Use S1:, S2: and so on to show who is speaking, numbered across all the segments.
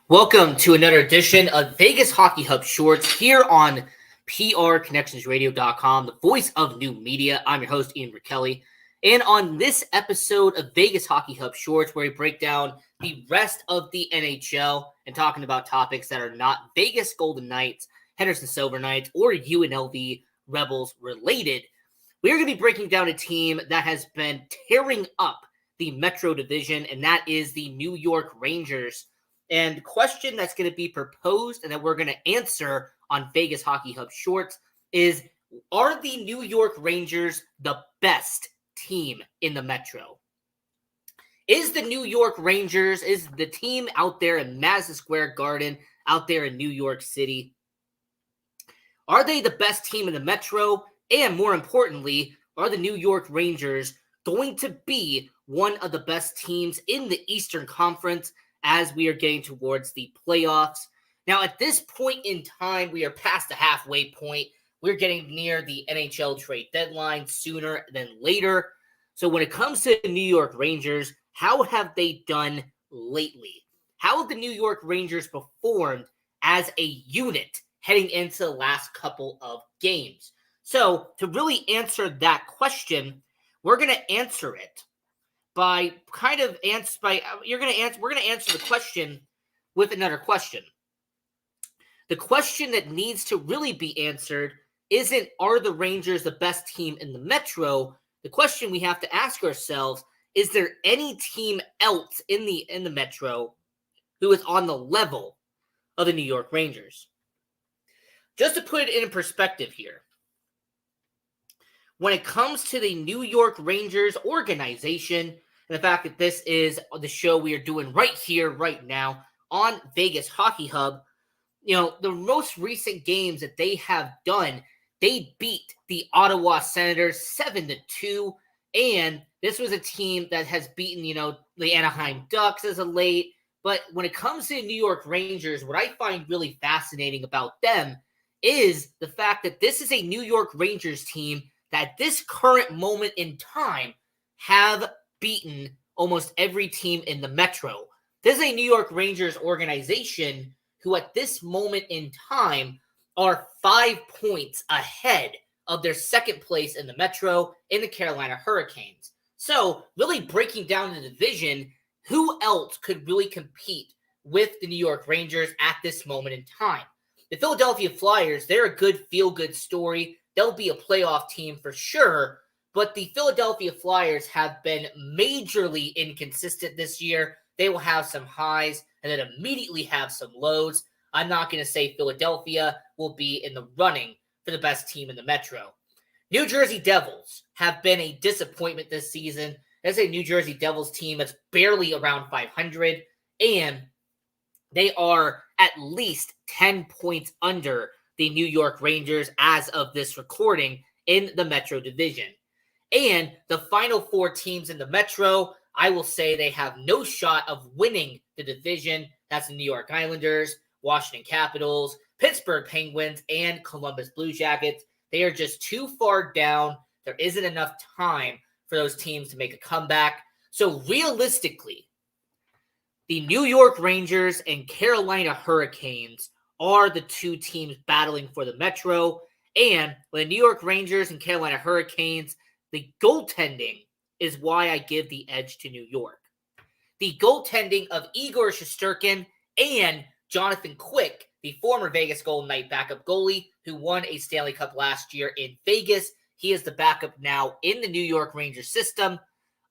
S1: Welcome to another edition of Vegas Hockey Hub Shorts here on PRConnectionsRadio.com, the voice of new media. I'm your host, Ian Rachiele. And on this episode of Vegas Hockey Hub Shorts, where we break down the rest of the NHL and talking about topics that are not Vegas Golden Knights, Henderson Silver Knights, or UNLV Rebels related, we're going to be breaking down a team that has been tearing up the Metro Division, and that is the New York Rangers. And the question that's going to be proposed and that we're going to answer on Vegas Hockey Hub Shorts is, are the New York Rangers the best team in the Metro? Is the New York Rangers, is the team out there in Madison Square Garden, out there in New York City, are they the best team in the Metro? And more importantly, are the New York Rangers going to be one of the best teams in the Eastern Conference as we are getting towards the playoffs? Now, at this point in time, we are past the halfway point. We're getting near the NHL trade deadline sooner than later. So when it comes to the New York Rangers, how have they done lately? How have the New York Rangers performed as a unit heading into the last couple of games? So to really answer that question, we're going to answer it we're going to answer the question with another question. The question that needs to really be answered isn't, are the Rangers the best team in the Metro? The question we have to ask ourselves, is there any team else in the Metro who is on the level of the New York Rangers? Just to put it in perspective here, when it comes to the New York Rangers organization, and the fact that this is the show we are doing right here, right now, on Vegas Hockey Hub, the most recent games that they have done, they beat the Ottawa Senators 7-2, and this was a team that has beaten, the Anaheim Ducks as of late. But when it comes to the New York Rangers, what I find really fascinating about them is the fact that this is a New York Rangers team that at this current moment in time have beaten almost every team in the Metro. This is a New York Rangers organization who at this moment in time are 5 points ahead of their second place in the Metro in the Carolina Hurricanes. So really breaking down the division, who else could really compete with the New York Rangers at this moment in time? The Philadelphia Flyers, they're a good feel-good story. They'll be a playoff team for sure, but the Philadelphia Flyers have been majorly inconsistent this year. They will have some highs and then immediately have some lows. I'm not going to say Philadelphia will be in the running for the best team in the Metro. New Jersey Devils have been a disappointment this season. There's a New Jersey Devils team that's barely around 500, and they are at least 10 points under the New York Rangers as of this recording in the Metro Division. And the final four teams in the Metro, I will say they have no shot of winning the division. That's the New York Islanders, Washington Capitals, Pittsburgh Penguins, and Columbus Blue Jackets. They are just too far down. There isn't enough time for those teams to make a comeback. So realistically, the New York Rangers and Carolina Hurricanes are the two teams battling for the Metro. And with the New York Rangers and Carolina Hurricanes, the goaltending is why I give the edge to New York. The goaltending of Igor Shesterkin and Jonathan Quick, the former Vegas Golden Knight backup goalie who won a Stanley Cup last year in Vegas. He is the backup now in the New York Rangers system.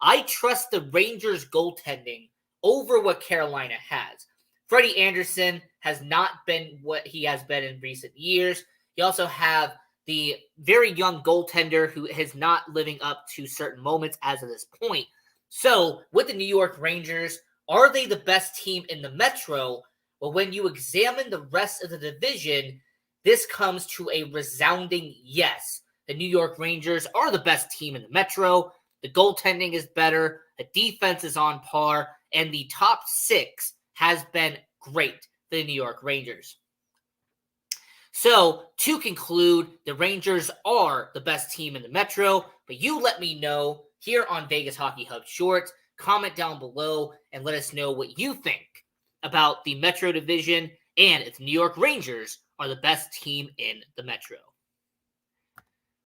S1: I trust the Rangers goaltending over what Carolina has. Freddie Anderson has not been what he has been in recent years. You also have the very young goaltender who is not living up to certain moments as of this point. So with the New York Rangers, are they the best team in the Metro? Well, when you examine the rest of the division, this comes to a resounding yes. The New York Rangers are the best team in the Metro. The goaltending is better. The defense is on par. And the top six has been great for the New York Rangers. So, to conclude, the Rangers are the best team in the Metro, but you let me know here on Vegas Hockey Hub Shorts. Comment down below and let us know what you think. about the Metro Division, and its New York Rangers are the best team in the Metro.